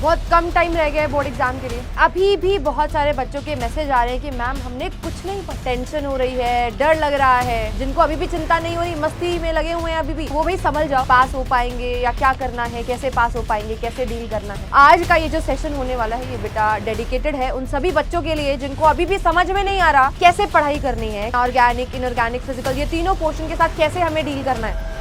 बहुत कम टाइम रह गया है बोर्ड एग्जाम के लिए। अभी भी बहुत सारे बच्चों के मैसेज आ रहे हैं कि मैम हमने कुछ नहीं पढ़ा, टेंशन हो रही है, डर लग रहा है। जिनको अभी भी चिंता नहीं हो रही, मस्ती में लगे हुए हैं अभी भी, वो भाई समझ जाओ पास हो पाएंगे या क्या करना है, कैसे पास हो पाएंगे, कैसे डील करना है। आज का ये जो सेशन होने वाला है ये बेटा डेडिकेटेड है उन सभी बच्चों के लिए जिनको अभी भी समझ में नहीं आ रहा कैसे पढ़ाई करनी है, ऑर्गेनिक, इनऑर्गेनिक, फिजिकल, ये तीनों पोर्शन के साथ कैसे हमें डील करना है।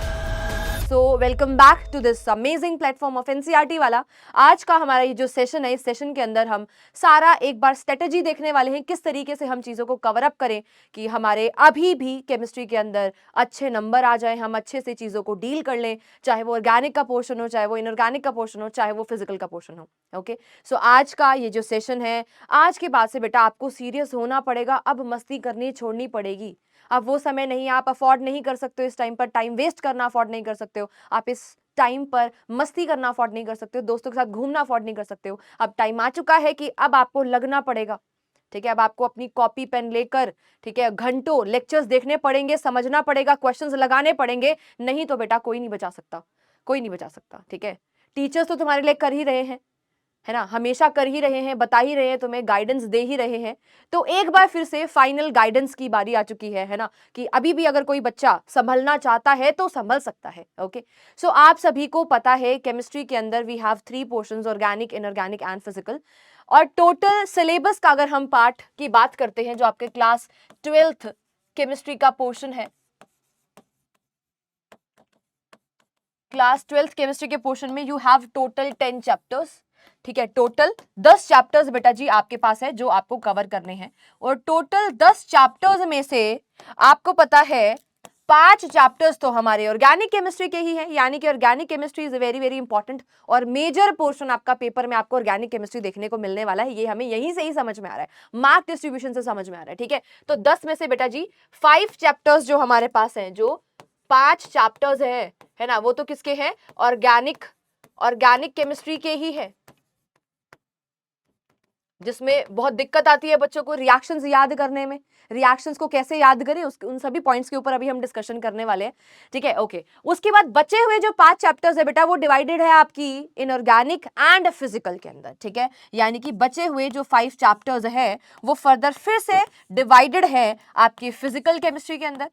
So welcome back to this amazing platform of NCERT वाला। आज का हमारा ये जो सेशन है, इस सेशन के अंदर हम सारा एक बार स्ट्रेटेजी देखने वाले हैं, किस तरीके से हम चीज़ों को कवर अप करें कि हमारे अभी भी केमिस्ट्री के अंदर अच्छे नंबर आ जाएं, हम अच्छे से चीज़ों को डील कर लें, चाहे वो ऑर्गेनिक का पोर्शन हो, चाहे वो इनऑर्गेनिक का पोर्शन हो, चाहे वो फिजिकल का पोर्शन हो। ओके, सो आज का ये जो सेशन है, आज के बाद से बेटा आपको सीरियस होना पड़ेगा। अब मस्ती करनी छोड़नी पड़ेगी। अब वो समय नहीं, आप अफोर्ड नहीं कर सकते हो इस टाइम पर, टाइम वेस्ट करना अफोर्ड नहीं कर सकते हो आप इस टाइम पर, मस्ती करना अफोर्ड नहीं कर सकते हो, दोस्तों के साथ घूमना अफोर्ड नहीं कर सकते हो। अब टाइम आ चुका है कि अब आपको लगना पड़ेगा। ठीक है, अब आपको अपनी कॉपी पेन लेकर, ठीक है, घंटों लेक्चर्स देखने पड़ेंगे, समझना पड़ेगा, क्वेश्चंस लगाने पड़ेंगे। नहीं तो बेटा कोई नहीं बचा सकता, कोई नहीं बचा सकता। ठीक है, टीचर्स तो तुम्हारे लिए कर ही रहे हैं, है ना, हमेशा कर ही रहे हैं, बता ही रहे हैं, तुम्हें गाइडेंस दे ही रहे हैं। तो एक बार फिर से फाइनल गाइडेंस की बारी आ चुकी है ना, कि अभी भी अगर कोई बच्चा संभलना चाहता है तो संभल सकता है। ओके, सो आप सभी को पता है केमिस्ट्री के अंदर we have 3 portions, organic, inorganic and physical. और टोटल सिलेबस का अगर हम पार्ट की बात करते हैं, जो आपके क्लास 12th केमिस्ट्री का पोर्शन है, क्लास 12th केमिस्ट्री के पोर्शन में यू हैव टोटल 10 चैप्टर्स। ठीक है, टोटल 10 चैप्टर्स बेटा जी आपके पास है जो आपको कवर करने हैं। और टोटल 10 चैप्टर्स में से आपको पता है 5 चैप्टर्स तो हमारे ऑर्गेनिक केमिस्ट्री के ही हैं, यानी कि organic chemistry is very very important और मेजर पोर्शन आपका पेपर में आपको ऑर्गेनिक केमिस्ट्री देखने को मिलने वाला है। ये हमें यहीं से ही समझ में आ रहा है, मार्क डिस्ट्रीब्यूशन से समझ में आ रहा है। ठीक है, तो 10 में से बेटा जी 5 चैप्टर्स जो हमारे पास हैं, जो 5 चैप्टर्स है ना, वो तो किसके हैं, ऑर्गेनिक केमिस्ट्री के ही है, जिसमें बहुत दिक्कत आती है बच्चों को रिएक्शंस याद करने में। रिएक्शंस को कैसे याद करें, उन सभी पॉइंट्स के ऊपर अभी हम डिस्कशन करने वाले हैं। ठीक है, ओके, उसके बाद बचे हुए जो 5 चैप्टर्स है बेटा, वो डिवाइडेड है आपकी इनऑर्गेनिक एंड फिजिकल के अंदर। ठीक है, यानी कि बचे हुए जो 5 चैप्टर्स है वो फर्दर फिर से डिवाइडेड है आपकी फिजिकल केमिस्ट्री के अंदर,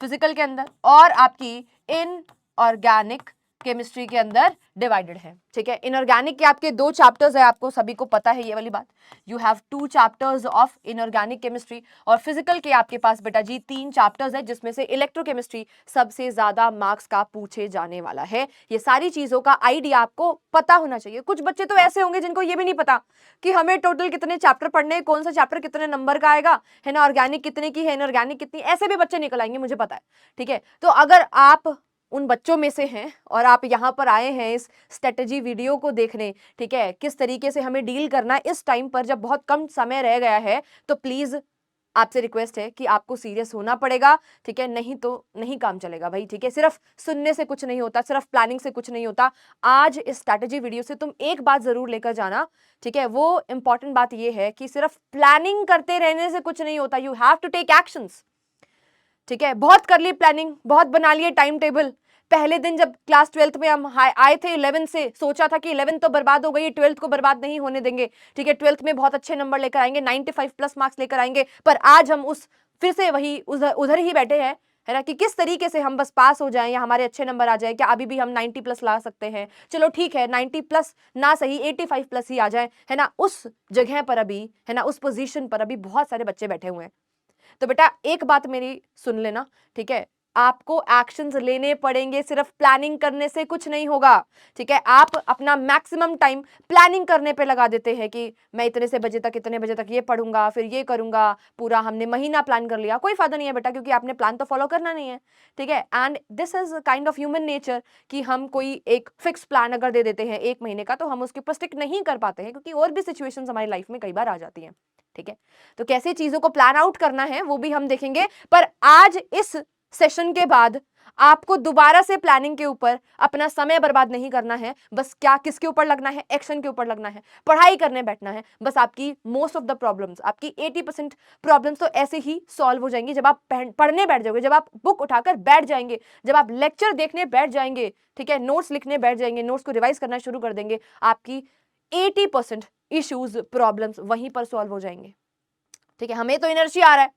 फिजिकल के अंदर, और आपकी इनऑर्गेनिक केमिस्ट्री के अंदर डिवाइडेड है। ठीक है, इनऑर्गेनिक के आपके 2 चैप्टर्स है, आपको सभी को पता है ये वाली बात। You have 2 chapters of inorganic chemistry. और फिजिकल के आपके पास बेटा जी 3 चैप्टर्स है, जिसमें से इलेक्ट्रोकेमिस्ट्री सबसे ज्यादा मार्क्स का पूछे जाने वाला है। ये सारी चीजों का आइडिया आपको पता होना चाहिए। कुछ बच्चे तो ऐसे होंगे जिनको ये भी नहीं पता कि हमें टोटल कितने चैप्टर पढ़ने हैं, कौन सा चैप्टर कितने नंबर का आएगा, है ना, ऑर्गेनिक कितने की है, इनऑर्गेनिक कितनी, ऐसे भी बच्चे निकल आएंगे, मुझे पता है। ठीक है, तो अगर आप उन बच्चों में से हैं और आप यहाँ पर आए हैं इस स्ट्रेटेजी वीडियो को देखने, ठीक है, किस तरीके से हमें डील करना है इस टाइम पर जब बहुत कम समय रह गया है, तो प्लीज आपसे रिक्वेस्ट है कि आपको सीरियस होना पड़ेगा। ठीक है, नहीं तो नहीं काम चलेगा भाई। ठीक है, सिर्फ सुनने से कुछ नहीं होता, सिर्फ प्लानिंग से कुछ नहीं होता। आज इस स्ट्रेटेजी वीडियो से तुम एक बात जरूर लेकर जाना। ठीक है, वो इंपॉर्टेंट बात ये है कि सिर्फ प्लानिंग करते रहने से कुछ नहीं होता, you have to take actions. ठीक है, बहुत कर ली प्लानिंग, बहुत बना लिए टाइम टेबल। पहले दिन जब क्लास 12th में हम आए थे 11 से, सोचा था कि 11 तो बर्बाद हो गई, 12th को बर्बाद नहीं होने देंगे। ठीक है, 12th में बहुत अच्छे नंबर लेकर आएंगे, 95 प्लस मार्क्स लेकर आएंगे। पर आज हम फिर से वही उधर ही बैठे हैं, है ना, कि किस तरीके से हम बस पास हो जाएं या हमारे अच्छे नंबर आ जाए। क्या अभी भी हम 90 प्लस ला सकते हैं? चलो ठीक है, 90 प्लस ना सही 85 प्लस ही आ जाए, है ना। उस जगह पर अभी, है ना, उस पोजीशन पर अभी बहुत सारे बच्चे बैठे हुए हैं। तो बेटा एक बात मेरी सुन लेना, ठीक है, आपको एक्शंस लेने पड़ेंगे, सिर्फ प्लानिंग करने से कुछ नहीं होगा। ठीक है, आप अपना मैक्सिमम टाइम प्लानिंग करने पे लगा देते हैं कि मैं इतने से बजे तक इतने बजे तक ये पढ़ूंगा, फिर ये करूंगा, पूरा हमने महीना प्लान कर लिया। कोई फायदा नहीं है बेटा, क्योंकि आपने प्लान तो फॉलो करना नहीं है। ठीक है, and this is kind of human nature कि हम कोई एक फिक्स प्लान अगर दे देते हैं 1 महीने का, तो हम उसके ऊपर स्टिक नहीं कर पाते हैं, क्योंकि और भी सिचुएशंस हमारी लाइफ में कई बार आ जाती हैं। ठीक है, तो कैसे चीजों को प्लान आउट करना है वो भी हम देखेंगे। पर आज इस सेशन के बाद आपको दोबारा से प्लानिंग के ऊपर अपना समय बर्बाद नहीं करना है, बस क्या किसके ऊपर लगना है, एक्शन के ऊपर लगना है, पढ़ाई करने बैठना है। बस आपकी मोस्ट ऑफ द प्रॉब्लम्स, आपकी 80% प्रॉब्लम्स तो ऐसे ही सॉल्व हो जाएंगी जब आप पढ़ने बैठ जाओगे, जब आप बुक उठाकर बैठ जाएंगे, जब आप लेक्चर देखने बैठ जाएंगे, ठीक है, नोट्स लिखने बैठ जाएंगे, नोट्स को रिवाइज करना शुरू कर देंगे, आपकी 80% इश्यूज प्रॉब्लम्स वहीं पर सॉल्व हो जाएंगे। ठीक है, हमें तो इनर्जी आ रहा है,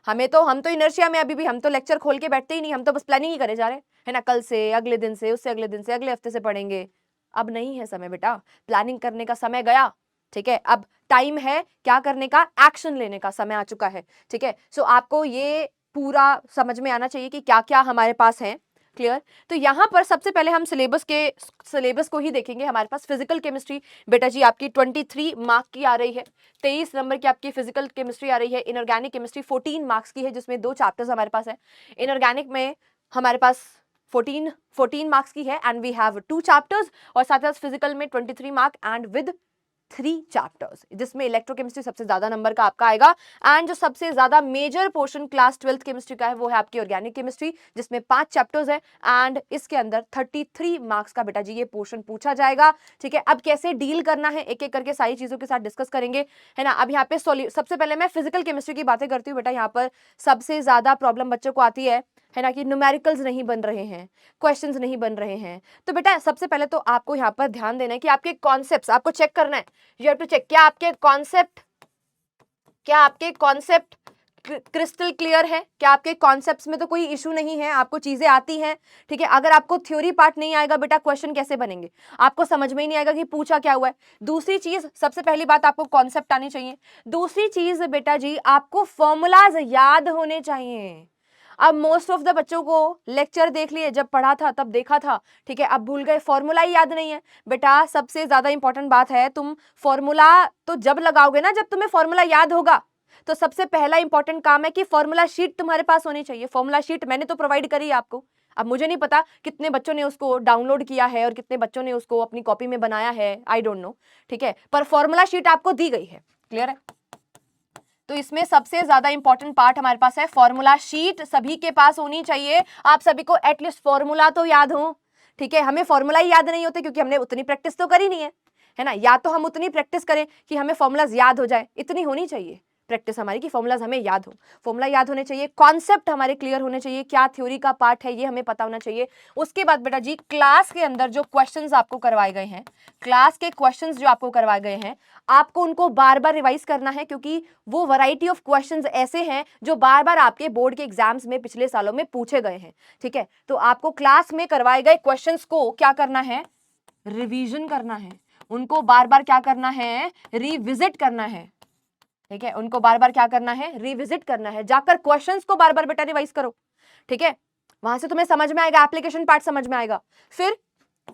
हम तो इनर्शिया में अभी भी, हम तो लेक्चर खोल के बैठते ही नहीं, हम तो बस प्लानिंग ही करे जा रहे हैं, है ना, कल से, अगले दिन से, उससे अगले दिन से, अगले हफ्ते से पढ़ेंगे। अब नहीं है समय बेटा, प्लानिंग करने का समय गया। ठीक है, अब टाइम है क्या करने का, एक्शन लेने का समय आ चुका है। ठीक है, सो आपको ये पूरा समझ में आना चाहिए कि क्या क्या हमारे पास है। क्लियर? तो यहाँ पर सबसे पहले हम सिलेबस को ही देखेंगे। हमारे पास फिजिकल केमिस्ट्री बेटा जी आपकी 23 मार्क की आ रही है, 23 नंबर की आपकी फिजिकल केमिस्ट्री आ रही है। इनऑर्गेनिक केमिस्ट्री 14 मार्क्स की है, जिसमें 2 चैप्टर्स हमारे पास है। इनऑर्गेनिक में हमारे पास 14 मार्क्स की है एंड वी हैव 2 चैप्टर्स, और साथ ही फिजिकल में 23 मार्क एंड विद 3 चैप्टर्स, जिसमें इलेक्ट्रोकेमिस्ट्री सबसे ज्यादा नंबर का आपका आएगा। एंड जो सबसे ज्यादा major portion class 12th chemistry का है वो है आपकी ऑर्गेनिक केमिस्ट्री, जिसमें 5 चैप्टर्स है एंड इसके अंदर 33 मार्क्स का बेटा जी ये पोर्शन पूछा जाएगा। ठीक है, अब कैसे डील करना है एक एक करके सारी चीजों के साथ डिस्कस करेंगे, है ना। अब यहाँ पे सबसे पहले मैं फिजिकल केमिस्ट्री की बातें करती हूँ बेटा। यहाँ पर सबसे ज्यादा प्रॉब्लम बच्चों को आती है ना, कि न्यूमेरिकल्स नहीं बन रहे हैं, क्वेश्चंस नहीं बन रहे हैं। तो बेटा सबसे पहले तो आपको यहाँ पर ध्यान देना है कि आपके कॉन्सेप्ट्स आपको चेक करना है। यू हैव टू चेक क्या आपके कॉन्सेप्ट क्रिस्टल क्लियर है, क्या आपके कॉन्सेप्ट्स में तो कोई इशू नहीं है, आपको चीजें आती हैं। ठीक है, अगर आपको थ्योरी पार्ट नहीं आएगा बेटा, क्वेश्चन कैसे बनेंगे, आपको समझ में ही नहीं आएगा कि पूछा क्या हुआ है। दूसरी चीज, सबसे पहली बात आपको कॉन्सेप्ट आनी चाहिए। दूसरी चीज बेटा जी आपको फॉर्मूलाज याद होने चाहिए। अब मोस्ट ऑफ द बच्चों को लेक्चर देख लिए, जब पढ़ा था तब देखा था, ठीक है, अब भूल गए, फॉर्मूला ही याद नहीं है। बेटा सबसे ज्यादा इंपॉर्टेंट बात है, तुम फॉर्मूला तो जब लगाओगे ना, जब तुम्हें फॉर्मूला याद होगा। तो सबसे पहला इंपॉर्टेंट काम है कि फॉर्मूला शीट तुम्हारे पास होनी चाहिए। फॉर्मूला शीट मैंने तो प्रोवाइड करी है आपको। अब मुझे नहीं पता कितने बच्चों ने उसको डाउनलोड किया है और कितने बच्चों ने उसको अपनी कॉपी में बनाया है, आई डोंट नो। ठीक है, पर फॉर्मूला शीट आपको दी गई है। क्लियर है? तो इसमें सबसे ज्यादा इंपॉर्टेंट पार्ट हमारे पास है फॉर्मूला शीट, सभी के पास होनी चाहिए। आप सभी को एटलीस्ट फॉर्मूला तो याद हो। ठीक है, हमें फॉर्मूला ही याद नहीं होते क्योंकि हमने उतनी प्रैक्टिस तो करी नहीं है ना। या तो हम उतनी प्रैक्टिस करें कि हमें फॉर्मूलाज याद हो जाए, इतनी होनी चाहिए प्रैक्टिस हमारी कि फॉर्मूलाज हमें याद हो। फॉर्मूला याद होने चाहिए, कॉन्सेप्ट हमारे क्लियर होने चाहिए, क्या थ्योरी का पार्ट है ये हमें पता होना चाहिए। उसके बाद बेटा जी क्लास के अंदर जो क्वेश्चंस आपको करवाए गए हैं, क्लास के क्वेश्चंस जो आपको करवाए गए हैं, आपको उनको बार बार रिवाइज करना है, क्योंकि वो वैरायटी ऑफ क्वेश्चंस ऐसे हैं जो बार बार आपके बोर्ड के एग्जाम्स में पिछले सालों में पूछे गए हैं। ठीक है, तो आपको क्लास में करवाए गए क्वेश्चंस को क्या करना है, रिवीजन करना है, उनको बार बार क्या करना है, रिविजिट करना है। ठीक है, उनको बार बार क्या करना है, रिविजिट करना है। जाकर क्वेश्चंस को बार बार बेटा रिवाइज करो। ठीक है, वहां से तुम्हें समझ में आएगा, एप्लीकेशन पार्ट समझ में आएगा।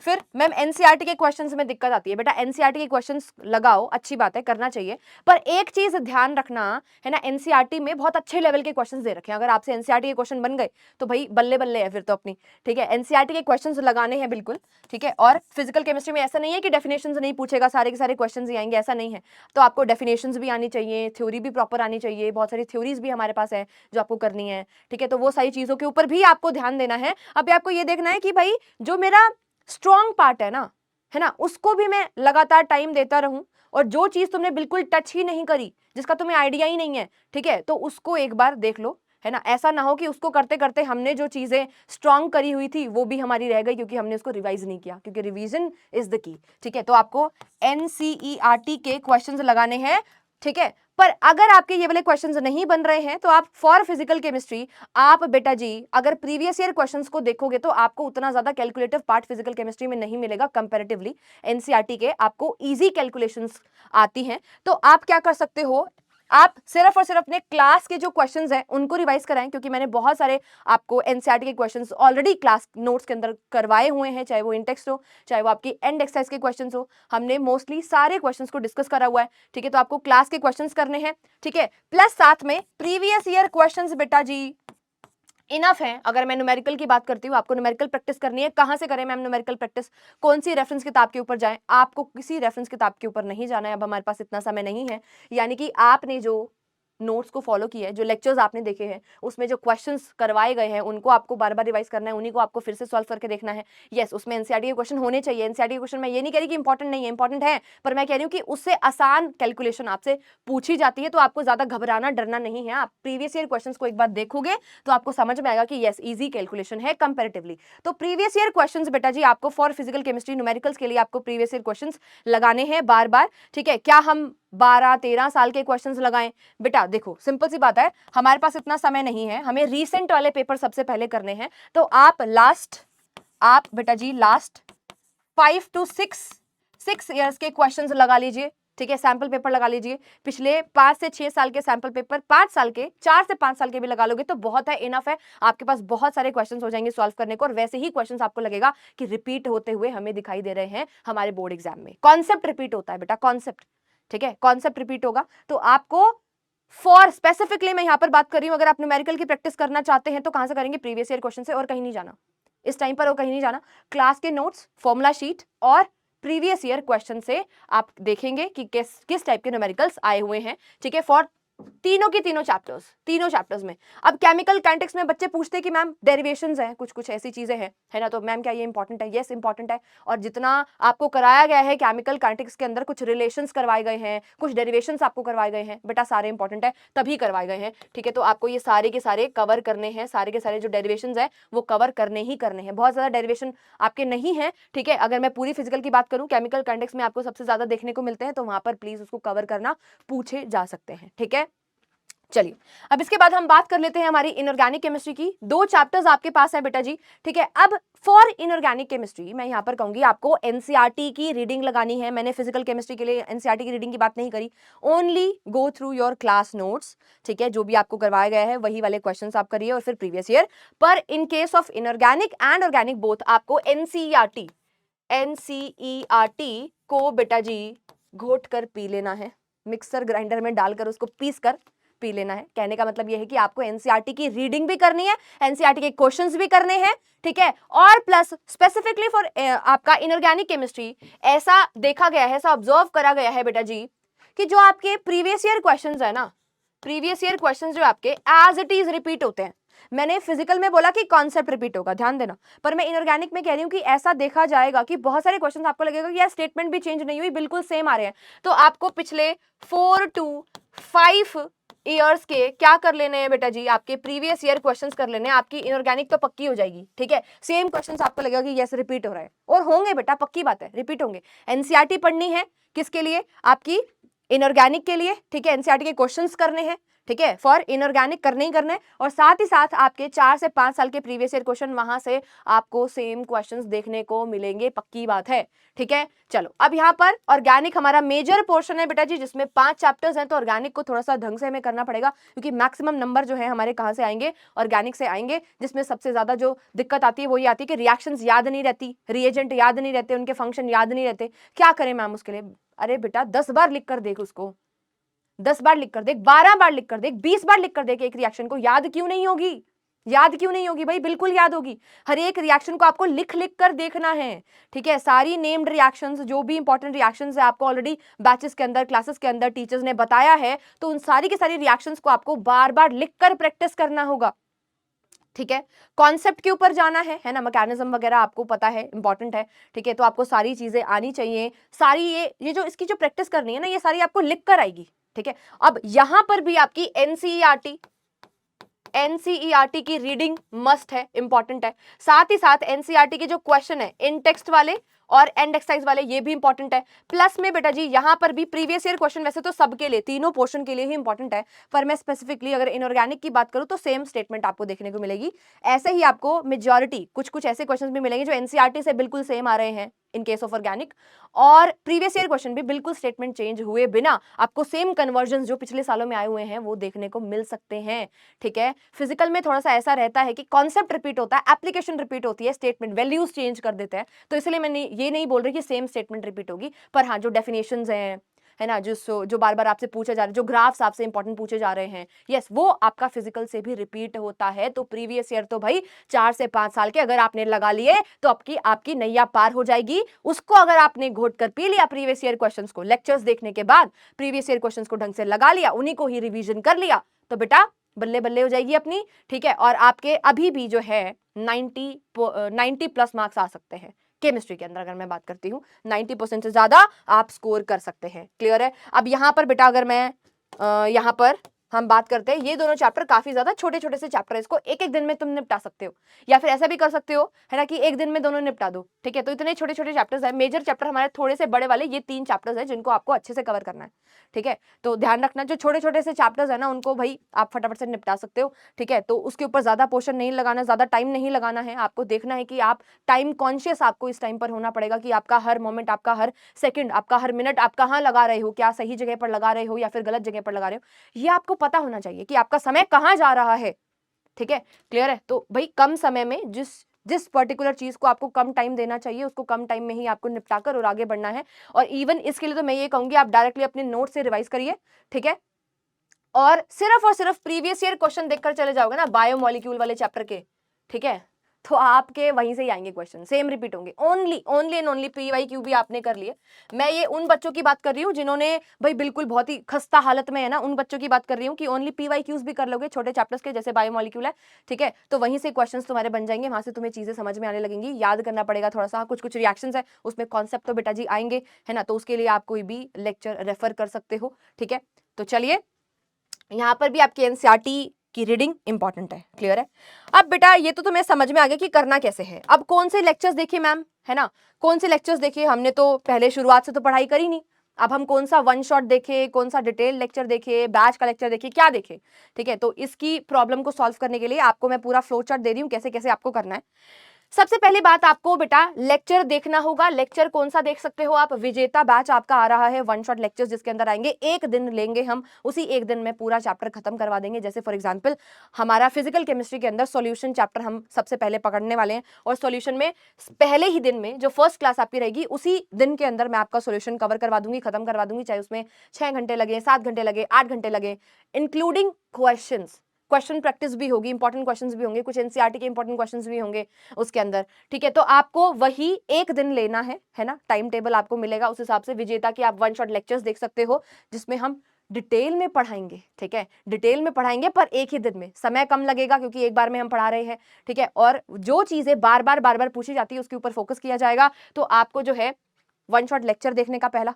फिर मैम एनसीईआरटी के क्वेश्चंस में दिक्कत आती है। बेटा एनसीईआरटी के क्वेश्चंस लगाओ, अच्छी बात है, करना चाहिए, पर एक चीज ध्यान रखना है ना, एनसीईआरटी में बहुत अच्छे लेवल के क्वेश्चंस दे रखे हैं। अगर आपसे एनसीईआरटी के क्वेश्चन बन गए तो भाई बल्ले बल्ले है फिर तो अपनी। ठीक है, एनसीईआरटी के क्वेश्चंस लगाने हैं बिल्कुल। ठीक है, और फिजिकल केमिस्ट्री में ऐसा नहीं है कि डेफिनेशंस नहीं पूछेगा, सारे के सारे क्वेश्चंस ही आएंगे, ऐसा नहीं है। तो आपको डेफिनेशंस भी आनी चाहिए, थ्योरी भी प्रॉपर आनी चाहिए, बहुत सारी थ्योरीज भी हमारे पास है जो आपको करनी है। ठीक है, तो वो सारी चीजों के ऊपर भी आपको ध्यान देना है। अभी आपको ये देखना है कि भाई जो मेरा स्ट्रॉन्ग पार्ट है ना, उसको भी मैं लगातार टाइम देता रहूं, और जो चीज तुमने बिल्कुल टच ही नहीं करी, जिसका तुम्हें आइडिया ही नहीं है, ठीक है, तो उसको एक बार देख लो, है ना। ऐसा ना हो कि उसको करते करते हमने जो चीजें स्ट्रॉन्ग करी हुई थी वो भी हमारी रह गई क्योंकि हमने उसको रिवाइज नहीं किया, क्योंकि रिवीजन इज द की। ठीक है, तो आपको एनसीईआरटी के क्वेश्चंस लगाने हैं। ठीक है, पर अगर आपके ये वाले क्वेश्चंस नहीं बन रहे हैं तो आप फॉर फिजिकल केमिस्ट्री आप बेटा जी अगर प्रीवियस ईयर क्वेश्चंस को देखोगे तो आपको उतना ज्यादा कैलकुलेटिव पार्ट फिजिकल केमिस्ट्री में नहीं मिलेगा कंपैरेटिवली। एनसीईआरटी के आपको इजी कैलकुलेशंस आती हैं। तो आप क्या कर सकते हो, आप सिर्फ और सिर्फ अपने क्लास के जो क्वेश्चंस हैं उनको रिवाइज कराएं, क्योंकि मैंने बहुत सारे आपको एनसीईआरटी के क्वेश्चंस ऑलरेडी क्लास नोट्स के अंदर करवाए हुए हैं, चाहे वो इन टेक्स्ट हो, चाहे वो आपकी एंड एक्सरसाइज के क्वेश्चंस हो, हमने मोस्टली सारे क्वेश्चंस को डिस्कस करा हुआ है। ठीक है, तो आपको क्लास के क्वेश्चंस करने हैं। ठीक है, प्लस साथ में प्रीवियस ईयर क्वेश्चंस बेटा जी इनफ है। अगर मैं न्यूमेरिकल की बात करती हूँ, आपको न्यूमेरिकल प्रैक्टिस करनी है, कहां से करें मैम न्यूमेरिकल प्रैक्टिस, कौन सी रेफरेंस किताब के ऊपर जाएं? आपको किसी रेफरेंस किताब के ऊपर नहीं जाना है, अब हमारे पास इतना समय नहीं है। यानी कि आपने जो नोट्स को फॉलो किया है, जो लेक्चर्स आपने देखे हैं, उसमें जो क्वेश्चंस करवाए गए हैं उनको आपको बार बार रिवाइज करना है, उन्हीं को आपको फिर से सॉल्व करके देखना है। यस, उसमें एनसीईआरटी के क्वेश्चन होने चाहिए। एनसीईआरटी के क्वेश्चन मैं ये नहीं कह रही कि इंपॉर्टेंट नहीं है, इंपॉर्टेंट है, पर मैं कह रही हूँ कि उससे आसान कैलकुलेशन आपसे पूछी जाती है, तो आपको ज्यादा घबराना डरना नहीं है। आप प्रीवियस ईयर क्वेश्चंस को एक बार देखोगे तो आपको समझ में आएगा कि यस, इजी कैलकुलेशन है कंपैरेटिवली। तो प्रीवियस ईयर क्वेश्चंस बेटा जी आपको फॉर फिजिकल केमिस्ट्री न्यूमेरिकल्स के लिए आपको प्रीवियस ईयर क्वेश्चंस लगाने हैं बार बार, ठीक है। क्या हम 12-13 साल के क्वेश्चंस लगाएं? बेटा देखो, सिंपल सी बात है, हमारे पास इतना समय नहीं है, हमें रीसेंट वाले पेपर सबसे पहले करने हैं। तो आप बेटा जी लास्ट 5 to 6 ईयर्स के क्वेश्चंस लगा लीजिए, ठीक है। सैंपल पेपर लगा लीजिए, पिछले 5 से 6 साल के सैंपल पेपर, 5 साल के, 4 से 5 साल के भी लगा लोगे तो बहुत है, इनफ है। आपके पास बहुत सारे क्वेश्चंस हो जाएंगे सॉल्व करने को, और वैसे ही क्वेश्चंस आपको लगेगा कि रिपीट होते हुए हमें दिखाई दे रहे हैं हमारे बोर्ड एग्जाम में। कॉन्सेप्ट रिपीट होता है बेटा, कॉन्सेप्ट, ठीक है, कॉन्सेप्ट रिपीट होगा। तो आपको फॉर स्पेसिफिकली मैं यहां पर बात कर रही हूं, अगर आप न्यूमेरिकल की प्रैक्टिस करना चाहते हैं तो कहां से करेंगे? प्रीवियस ईयर क्वेश्चन से, और कहीं नहीं जाना इस टाइम पर, और कहीं नहीं जाना। क्लास के नोट्स, फॉर्मूला शीट और प्रीवियस ईयर क्वेश्चन से आप देखेंगे कि किस टाइप के न्यूमेरिकल्स आए हुए हैं, ठीक है, फॉर तीनों के तीनों चैप्टर्स में। अब केमिकल काइनेटिक्स में बच्चे पूछते हैं कि मैम डेरिवेशंस हैं, कुछ ऐसी चीजें हैं, है ना, तो मैम क्या ये इंपॉर्टेंट है? यस इंपॉर्टेंट है। और जितना आपको कराया गया है केमिकल काइनेटिक्स के अंदर, कुछ रिलेशंस करवाए गए हैं, कुछ डेरिवेशंस आपको करवाए गए हैं, बेटा सारे इंपॉर्टेंट है, तभी करवाए गए हैं, ठीक है। तो आपको ये सारे के सारे कवर करने हैं, सारे के सारे जो डेरिवेशंस है वो कवर करने ही करने हैं। बहुत ज्यादा डेरिवेशन आपके नहीं है, ठीक है। अगर मैं पूरी फिजिकल की बात करूं, केमिकल काइनेटिक्स में आपको सबसे ज्यादा देखने को मिलते हैं, तो वहां पर प्लीज उसको कवर करना पूछे जा सकते हैं, ठीक है। चलिए, अब इसके बाद हम बात कर लेते हैं हमारी इनऑर्गेनिक केमिस्ट्री की। 2 चैप्टर्स आपके पास है बेटा जी, ठीक है। अब फॉर इनऑर्गेनिक केमिस्ट्री मैं यहां पर कहूंगी आपको एनसीईआरटी की रीडिंग लगानी है। मैंने फिजिकल केमिस्ट्री के लिए एनसीईआरटी की रीडिंग की बात नहीं करी, only go through your class notes, ठीक है। जो भी आपको करवाया गया है वही वाले क्वेश्चंस आप करिए, और फिर प्रीवियस ईयर। पर in case of inorganic and organic both आपको एनसीईआरटी को बेटा जी घोट कर पी लेना है, मिक्सर ग्राइंडर में डालकर उसको पीस कर पी लेना है। कहने का मतलब यह है कि आपको एनसीईआरटी की रीडिंग भी करनी है, एनसीईआरटी के क्वेश्चंस भी करने हैं, ठीक है। और प्लस स्पेसिफिकली फॉर आपका इनऑर्गेनिक केमिस्ट्री ऐसा देखा गया है, ऐसा ऑब्जर्व करा गया है बेटा जी कि जो आपके प्रीवियस ईयर क्वेश्चंस है ना, प्रीवियस ईयर क्वेश्चंस जो आपके एज इट इज रिपीट होते हैं। मैंने फिजिकल में बोला कि कॉन्सेप्ट रिपीट होगा, ध्यान देना, पर मैं इनऑर्गेनिक में कह रही हूं कि ऐसा देखा जाएगा कि बहुत सारे क्वेश्चंस आपको लगेगा कि यार स्टेटमेंट भी चेंज नहीं हुई, बिल्कुल सेम आ रहे हैं। तो आपको पिछले 4 to 5 ईयर्स के क्या कर लेने हैं बेटा जी? आपके प्रीवियस ईयर क्वेश्चंस कर लेने हैं, आपकी इनऑर्गेनिक तो पक्की हो जाएगी, ठीक है। सेम क्वेश्चंस आपको लगेगा कि यस रिपीट हो रहा है, और होंगे बेटा, पक्की बात है, रिपीट होंगे। एनसीईआरटी पढ़नी है किसके लिए? आपकी इनऑर्गेनिक के लिए, ठीक है। एनसीईआरटी के क्वेश्चंस करने हैं, ठीक है, फॉर इनऑर्गेनिक करने ही करने, और साथ ही साथ आपके 4 से 5 साल के प्रीवियस ईयर क्वेश्चन, वहां से आपको सेम क्वेश्चंस देखने को मिलेंगे, पक्की बात है, ठीक है। चलो, अब यहाँ पर ऑर्गेनिक हमारा मेजर पोर्शन है बेटा जी, जिसमें 5 चैप्टर्स हैं, तो ऑर्गेनिक को थोड़ा सा ढंग से हमें करना पड़ेगा, क्योंकि मैक्सिमम नंबर जो है हमारे कहाँ से आएंगे? ऑर्गेनिक से आएंगे। जिसमें सबसे ज्यादा जो दिक्कत आती है वो ये आती है कि रिएक्शंस याद नहीं रहती, रिएजेंट याद नहीं रहते, उनके फंक्शन याद नहीं रहते। क्या करें मैम उसके लिए? अरे बेटा 10 बार लिख कर देख उसको, 10 बार लिख कर देख, 12 बार लिख कर देख, 20 बार लिख कर देख, एक रिएक्शन को। याद क्यों नहीं होगी? याद क्यों नहीं होगी भाई? बिल्कुल याद होगी। हर एक रिएक्शन को आपको लिख लिख कर देखना है, ठीक है। सारी नेम्ड रिएक्शंस, जो भी इंपॉर्टेंट रिएक्शंस है, आपको ऑलरेडी बैचेस के अंदर, क्लासेस के अंदर टीचर्स ने बताया है, तो उन सारी की सारी रिएक्शंस को आपको बार बार लिख कर प्रैक्टिस करना होगा, ठीक है। कॉन्सेप्ट के ऊपर जाना है ना, मैकेनिज्म वगैरह आपको पता है, इंपॉर्टेंट है, ठीक है। तो आपको सारी चीजें आनी चाहिए, सारी ये जो इसकी जो प्रैक्टिस करनी है ना, ये सारी आपको लिख कर आएगी, ठीक है। अब यहां पर भी आपकी एनसीईआरटी की रीडिंग मस्ट है, इंपॉर्टेंट है। साथ ही साथ एनसीईआरटी के जो क्वेश्चन है इन टेक्स्ट वाले और एंड एक्सरसाइज वाले, ये भी इंपॉर्टेंट है। प्लस में बेटा जी यहां पर भी प्रीवियस ईयर क्वेश्चन, वैसे तो सबके लिए, तीनों पोर्शन के लिए ही इंपॉर्टेंट है, पर मैं स्पेसिफिकली अगर इनऑर्गेनिक की बात करूं तो सेम स्टेटमेंट आपको देखने को मिलेगी। ऐसे ही आपको मेजॉरिटी कुछ ऐसे क्वेश्चन भी मिलेंगे जो एनसीईआरटी से बिल्कुल सेम आ रहे हैं इन केस ऑफ ऑर्गेनिक, और प्रीवियस ईयर क्वेश्चन भी बिल्कुल स्टेटमेंट चेंज हुए बिना आपको सेम कन्वर्जन जो पिछले सालों में आए हुए हैं वो देखने को मिल सकते हैं, ठीक है। फिजिकल में थोड़ा सा ऐसा रहता है कि कॉन्सेप्ट रिपीट होता है, एप्लीकेशन रिपीट होती है, स्टेटमेंट वैल्यूज चेंज कर देते हैं, तो इसलिए मैं ये नहीं बोल रही कि सेम स्टेटमेंट रिपीट होगी, पर हाँ जो डेफिनेशंस हैं, है ना, जो बार बार आपसे पूछे जा रहे, जो ग्राफ्स आपसे इंपॉर्टेंट पूछे जा रहे हैं, यस वो आपका फिजिकल से भी रिपीट होता है। तो प्रीवियस ईयर तो भाई 4 से 5 साल के अगर आपने लगा लिए तो आपकी नैया पार हो जाएगी। उसको अगर आपने घोट कर पी लिया प्रीवियस ईयर क्वेश्चंस को, लेक्चर्स देखने के बाद प्रीवियस ईयर क्वेश्चंस को ढंग से लगा लिया, उन्हीं को ही रिवीजन कर लिया, तो बेटा बल्ले बल्ले हो जाएगी अपनी, ठीक है। और आपके अभी भी जो है 90 प्लस मार्क्स आ सकते हैं केमिस्ट्री के अंदर। अगर मैं बात करती हूँ 90% से ज्यादा आप स्कोर कर सकते हैं। क्लियर है। अब यहाँ पर बेटा अगर मैं यहाँ पर हम बात करते हैं, ये दोनों चैप्टर काफी ज्यादा छोटे छोटे से चैप्टर है, इसको एक एक दिन में तुम निपटा सकते हो, या फिर ऐसा भी कर सकते हो है ना कि एक दिन में दोनों निपटा दो, ठीक है। तो इतने छोटे छोटे चैप्टर्स है, मेजर चैप्टर हमारे थोड़े से बड़े वाले ये 3 चैप्टर्स है जिनको आपको अच्छे से कवर करना है, ठीक है। तो ध्यान रखना जो छोटे छोटे से चैप्टर्स है ना उनको भाई आप फटाफट से निपटा सकते हो, ठीक है। तो उसके ऊपर ज्यादा पोर्शन नहीं लगाना, ज्यादा टाइम नहीं लगाना है, आपको देखना है कि आप टाइम कॉन्शियस आपको इस टाइम पर होना पड़ेगा कि आपका हर मोमेंट, आपका हर सेकंड, आपका हर मिनट आप कहाँ लगा रहे हो, क्या सही जगह पर लगा रहे हो या फिर गलत जगह पर लगा रहे हो, ये आपको पता होना चाहिए कि आपका समय कहाँ जा रहा है, ठीक है। क्लियर है। तो भाई कम समय में जिस पर्टिकुलर चीज को आपको कम टाइम देना चाहिए उसको कम टाइम में ही आपको निपटाकर और आगे बढ़ना है। और इवन इसके लिए तो मैं ये कहूंगी आप डायरेक्टली अपने नोट से रिवाइज करिए, ठीक है। और सिर्फ प्रीवियस ईयर क्वेश्चन देखकर चले जाओगे ना बायोमोलिक्यूल वाले चैप्टर के, ठीक है, तो आपके वहीं से ही आएंगे क्वेश्चन, सेम रिपीट होंगे। ओनली एंड ओनली पीवाईक्यू भी आपने कर लिए। मैं ये उन बच्चों की बात कर रही हूँ जिन्होंने भाई बिल्कुल बहुत ही खस्ता हालत में है ना, उन बच्चों की बात कर रही हूँ कि ओनली पीवाईक्यूज भी कर लोगे छोटे चैप्टर्स के, जैसे बायोमोलिक्यूल है, ठीक है। तो वहीं से क्वेश्चन तुम्हारे बन जाएंगे, वहां से तुम्हें चीजें समझ में आने लगेंगी, याद करना पड़ेगा थोड़ा सा, कुछ रिएक्शंस है उसमें कॉन्सेप्ट तो बेटा जी आएंगे, है ना। तो उसके लिए आप कोई भी लेक्चर रेफर कर सकते हो, ठीक है। तो चलिए यहाँ पर भी आपकी एनसीईआरटी की रीडिंग इंपॉर्टेंट है। क्लियर है। अब बेटा ये तो तुम्हें समझ में आ गया कि करना कैसे है। अब कौन से लेक्चर्स देखिए मैम, है ना, कौन से लेक्चर्स देखिए, हमने तो पहले शुरुआत से तो पढ़ाई करी नहीं, अब हम कौन सा वन शॉट देखे, कौन सा डिटेल लेक्चर देखे, बैच का लेक्चर देखे, क्या देखे, ठीक है। तो इसकी प्रॉब्लम को सॉल्व करने के लिए आपको मैं पूरा फ्लो चार्ट दे रही हूँ कैसे कैसे आपको करना है। सबसे पहली बात आपको बेटा लेक्चर देखना होगा। लेक्चर कौन सा देख सकते हो आप, विजेता बैच आपका आ रहा है, वन शॉट लेक्चर जिसके अंदर आएंगे, एक दिन लेंगे हम, उसी एक दिन में पूरा चैप्टर खत्म करवा देंगे। जैसे फॉर एग्जांपल हमारा फिजिकल केमिस्ट्री के अंदर सॉल्यूशन चैप्टर हम सबसे पहले पकड़ने वाले हैं, और सॉल्यूशन में पहले ही दिन में जो फर्स्ट क्लास आपकी रहेगी उसी दिन के अंदर मैं आपका सॉल्यूशन कवर करवा दूंगी, खत्म करवा दूंगी, चाहे उसमें 6 घंटे लगे, 7 घंटे लगे, 8 घंटे लगे, इंक्लूडिंग क्वेश्चन प्रैक्टिस भी होगी, इंपॉर्टेंट क्वेश्चंस भी होंगे, कुछ एनसीईआरटी के इंपॉर्टेंट क्वेश्चंस भी होंगे उसके अंदर, ठीक है। तो आपको वही एक दिन लेना है ना, टाइम टेबल आपको मिलेगा उस हिसाब से विजेता की आप वन शॉट लेक्चर्स देख सकते हो जिसमें हम डिटेल में पढ़ाएंगे, ठीक है, डिटेल में पढ़ाएंगे पर एक ही दिन में, समय कम लगेगा क्योंकि एक बार में हम पढ़ा रहे हैं, ठीक है। और जो चीजें बार बार पूछी जाती है उसके ऊपर फोकस किया जाएगा। तो आपको जो है वन शॉट लेक्चर देखने का पहला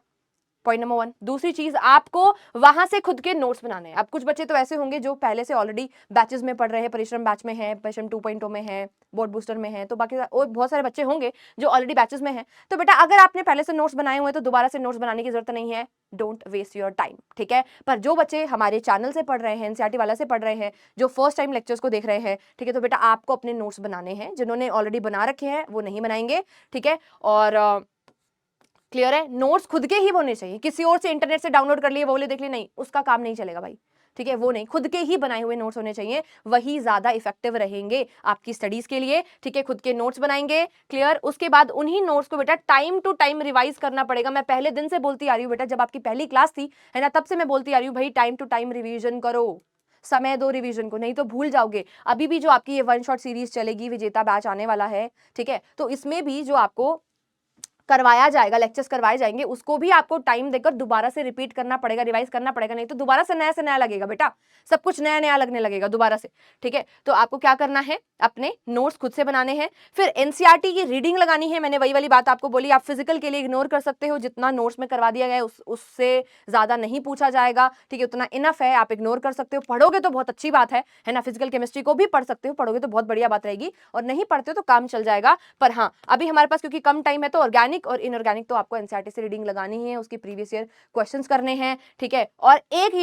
पॉइंट नंबर 1। दूसरी चीज आपको वहां से खुद के नोट्स बनाने हैं। अब कुछ बच्चे तो ऐसे होंगे जो पहले से ऑलरेडी बैचेस में पढ़ रहे हैं, परिश्रम बैच में है, परिश्रम 2.0 में है, बोर्ड बूस्टर में है, तो बाकी और बहुत सारे बच्चे होंगे जो ऑलरेडी बैचेस में हैं। तो बेटा अगर आपने पहले से नोट्स बनाए हुए तो दोबारा से नोट्स बनाने की जरूरत नहीं है, डोंट वेस्ट योर टाइम, ठीक है। पर जो बच्चे हमारे चैनल से पढ़ रहे हैं, एनसीईआरटी वाला से पढ़ रहे हैं, जो फर्स्ट टाइम लेक्चर्स को देख रहे हैं, ठीक है, तो बेटा आपको अपने नोट्स बनाने हैं। जिन्होंने ऑलरेडी बना रखे हैं वो नहीं बनाएंगे, ठीक है। और क्लियर है, नोट्स खुद के ही होने चाहिए, किसी और से इंटरनेट से डाउनलोड कर लिए वो ले देख लिए, नहीं, उसका काम नहीं चलेगा भाई, ठीक है, वो नहीं, खुद के ही बनाए हुए नोट्स होने चाहिए, वही ज्यादा इफेक्टिव रहेंगे आपकी स्टडीज के लिए, ठीक है। खुद के नोट्स बनाएंगे, क्लियर। उसके बाद उन्हीं नोट्स को बेटा टाइम टू टाइम रिवाइज करना पड़ेगा। मैं पहले दिन से बोलती आ रही हूँ बेटा, जब आपकी पहली क्लास थी, है ना, तब से मैं बोलती आ रही हूँ भाई टाइम टू टाइम रिवीजन करो, समय दो रिवीजन को, नहीं तो भूल जाओगे। अभी भी जो आपकी ये वन शॉट सीरीज चलेगी, विजेता बैच आने वाला है, ठीक है, तो इसमें भी जो आपको करवाया जाएगा, लेक्चर्स करवाए जाएंगे, उसको भी आपको टाइम देकर दोबारा से रिपीट करना पड़ेगा, रिवाइज करना पड़ेगा, नहीं तो दोबारा से नया लगेगा बेटा, सब कुछ नया नया लगने लगेगा दोबारा से, ठीक है। तो आपको क्या करना है, अपने नोट्स खुद से बनाने हैं। फिर एनसीईआरटी की रीडिंग लगानी है, मैंने वही वाली बात आपको बोली, आप फिजिकल के लिए इग्नोर कर सकते हो, जितना नोट्स में करवा दिया गया है उससे ज्यादा नहीं पूछा जाएगा, ठीक है, उतना इनफ है, आप इग्नोर कर सकते हो। पढ़ोगे तो बहुत अच्छी बात है ना, फिजिकल केमिस्ट्री को भी पढ़ सकते हो, पढ़ोगे तो बहुत बढ़िया बात रहेगी, और नहीं पढ़ते हो तो काम चल जाएगा। पर हाँ, अभी हमारे पास क्योंकि कम टाइम है तो ऑर्गेनिक और इनऑर्गेनिक तो आपको एनसीईआरटी से रीडिंग लगानी है, उसकी प्रीवियस ईयर क्वेश्चंस करने हैं, ठीक है। और एक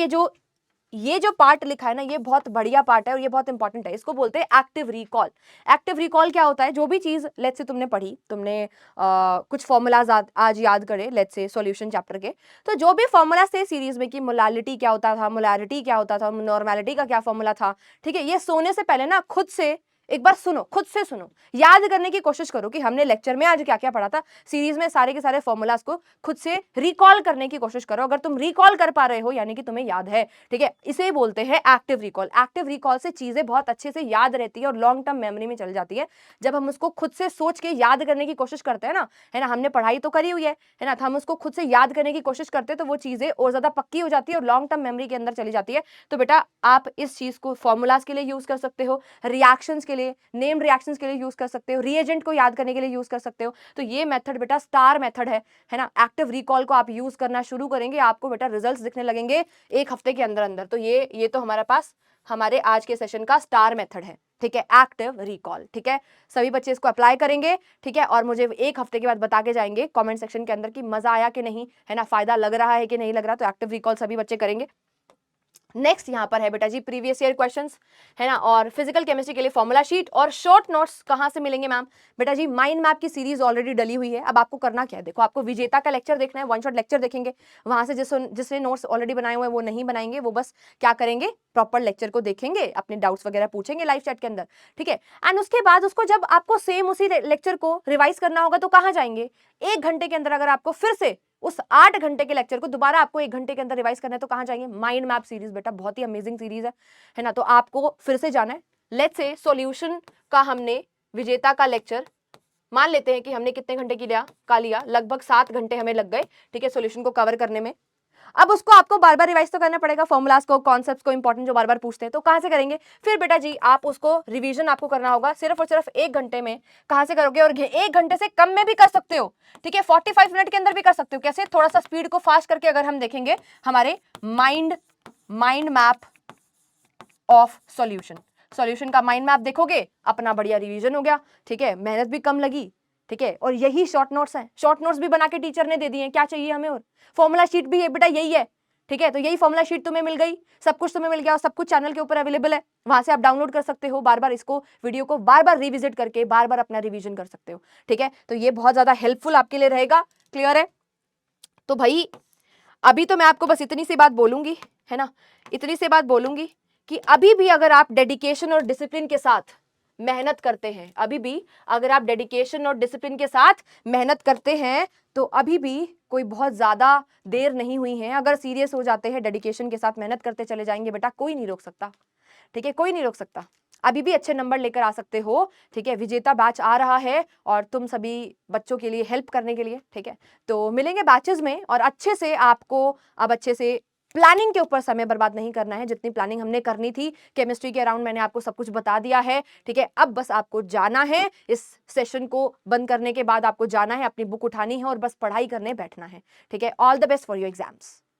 ये जो पार्ट लिखा है ना, ये बहुत बढ़िया पार्ट है और ये बहुत इंपॉर्टेंट है, इसको बोलते हैं एक्टिव रिकॉल। एक्टिव रिकॉल क्या होता है, जो भी चीज लेट्स से तुमने पढ़ी, तुमने कुछ फॉर्मूलाज आज याद करे, लेट्स से सॉल्यूशन चैप्टर के, तो जो भी फॉर्मूला से सीरीज में कि मोलालिटी क्या होता था, मोलारिटी क्या होता था, नॉर्मेलिटी का क्या फॉर्मूला था, ठीक है, ये सोने से पहले ना खुद से एक बार सुनो, खुद से सुनो, याद करने की कोशिश करो कि हमने लेक्चर में आज क्या क्या पढ़ा था, सीरीज में सारे के सारे फॉर्मूलाज को खुद से रिकॉल करने की कोशिश करो। अगर तुम रिकॉल कर पा रहे हो यानी कि तुम्हें याद है, ठीक है। इसे बोलते हैं एक्टिव रिकॉल। एक्टिव रिकॉल से चीजें बहुत अच्छे से याद रहती है और लॉन्ग टर्म मेमोरी में चल जाती है। जब हम उसको खुद से सोच के याद करने की कोशिश करते हैं ना, है ना, हमने पढ़ाई तो करी हुई है ना, तो हम उसको खुद से याद करने की कोशिश करते हैं तो वो चीजें और ज्यादा पक्की हो जाती है और लॉन्ग टर्म मेमोरी के अंदर चली जाती है। तो बेटा आप इस चीज को फॉर्मूलाज के लिए यूज कर सकते हो, रिएक्शंस के लिए, नेम रिएक्शंस के लिए यूज कर सकते हो, रीएजेंट को याद करने के लिए यूज कर सकते हो। तो ये मेथड बेटा स्टार मेथड है ना। एक्टिव रिकॉल को आप यूज करना शुरू करेंगे, आपको बेटा रिजल्ट्स दिखने लगेंगे एक हफ्ते के अंदर अंदर। तो ये तो हमारे पास हमारे आज के सेशन का स्टार मेथड है, ठीक है, एक्टिव रिकॉल, ठीक है। सभी बच्चे इसको अप्लाई करेंगे, ठीक है, और मुझे एक हफ्ते के बाद बता के जाएंगे कमेंट सेक्शन के अंदर कि मजा आया कि नहीं, है ना, फायदा लग रहा है कि नहीं लग रहा। तो एक्टिव रिकॉल सभी बच्चे करेंगे। नेक्स्ट यहाँ पर है बेटा जी प्रीवियस ईयर क्वेश्चंस, है ना, और फिजिकल केमिस्ट्री के लिए फॉर्मूला शीट और शॉर्ट नोट्स कहाँ से मिलेंगे मैम? बेटा जी माइंड मैप की सीरीज ऑलरेडी डली हुई है। अब आपको करना क्या है, देखो आपको विजेता का लेक्चर देखना है, वन शॉट लेक्चर देखेंगे, वहां से जिसने नोट्स ऑलरेडी बनाए हुए हैं वो नहीं बनाएंगे, वो बस क्या करेंगे, प्रॉपर लेक्चर को देखेंगे, अपने डाउट्स वगैरह पूछेंगे लाइव चैट के अंदर, ठीक है। एंड उसके बाद उसको जब आपको सेम उसी लेक्चर को रिवाइज करना होगा तो कहाँ जाएंगे, 1 घंटे के अंदर अगर आपको फिर से उस 8 घंटे के लेक्चर को दोबारा आपको 1 घंटे के अंदर रिवाइज करना है तो कहां जाएंगे, माइंड मैप सीरीज। बेटा बहुत ही अमेजिंग सीरीज है ना। तो आपको फिर से जाना है। लेट्स से सॉल्यूशन का हमने विजेता का लेक्चर मान लेते हैं कि हमने कितने घंटे की लिया, लगभग 7 घंटे हमें लग गए, ठीक है, सॉल्यूशन को कवर करने में। अब उसको आपको बार बार रिवाइज तो करना पड़ेगा, फॉर्मुलाज को, कॉन्सेप्ट्स को, इंपॉर्टेंट जो बार बार पूछते हैं, तो कहां से करेंगे फिर बेटा जी? आप उसको रिवीजन आपको करना होगा सिर्फ और सिर्फ 1 घंटे में। कहां से करोगे? और 1 घंटे से कम में भी कर सकते हो, ठीक है, 45 मिनट के अंदर भी कर सकते हो। कैसे? थोड़ा सा स्पीड को फास्ट करके अगर हम देखेंगे हमारे माइंड मैप ऑफ सॉल्यूशन का माइंड मैप देखोगे, अपना बढ़िया रिवीजन हो गया, ठीक है, मेहनत भी कम लगी, ठीक है। और यही शॉर्ट नोट्स हैं, शॉर्ट नोट्स भी बना के टीचर ने दे दिए हैं, क्या चाहिए हमें और? फॉर्मूला शीट भी है बेटा, यही है, ठीक है। तो यही फॉर्मूला शीट तुम्हें मिल गई, सब कुछ तुम्हें मिल गया और सब कुछ चैनल के ऊपर अवेलेबल है, वहां से आप डाउनलोड कर सकते हो, बार बार इसको वीडियो को बार बार रिविजिट करके बार बार अपना रिवीजन कर सकते हो, ठीक है। तो ये बहुत ज्यादा हेल्पफुल आपके लिए रहेगा। क्लियर है? तो भाई अभी तो मैं आपको बस इतनी सी बात बोलूंगी, है ना, इतनी सी बात बोलूंगी कि अभी भी अगर आप डेडिकेशन और डिसिप्लिन के साथ मेहनत करते हैं, अभी भी अगर आप डेडिकेशन और डिसिप्लिन के साथ मेहनत करते हैं तो अभी भी कोई बहुत ज्यादा देर नहीं हुई है। अगर सीरियस हो जाते हैं, डेडिकेशन के साथ मेहनत करते चले जाएंगे बेटा, कोई नहीं रोक सकता, ठीक है, कोई नहीं रोक सकता। अभी भी अच्छे नंबर लेकर आ सकते हो, ठीक है। विजेता बैच आ रहा है और तुम सभी बच्चों के लिए हेल्प करने के लिए, ठीक है। तो मिलेंगे बैचेस में और अच्छे से आपको अब अच्छे से प्लानिंग के ऊपर समय बर्बाद नहीं करना है। जितनी प्लानिंग हमने करनी थी केमिस्ट्री के अराउंड मैंने आपको सब कुछ बता दिया है, ठीक है। अब बस आपको जाना है, इस सेशन को बंद करने के बाद आपको जाना है, अपनी बुक उठानी है और बस पढ़ाई करने बैठना है, ठीक है। All the best for your exams.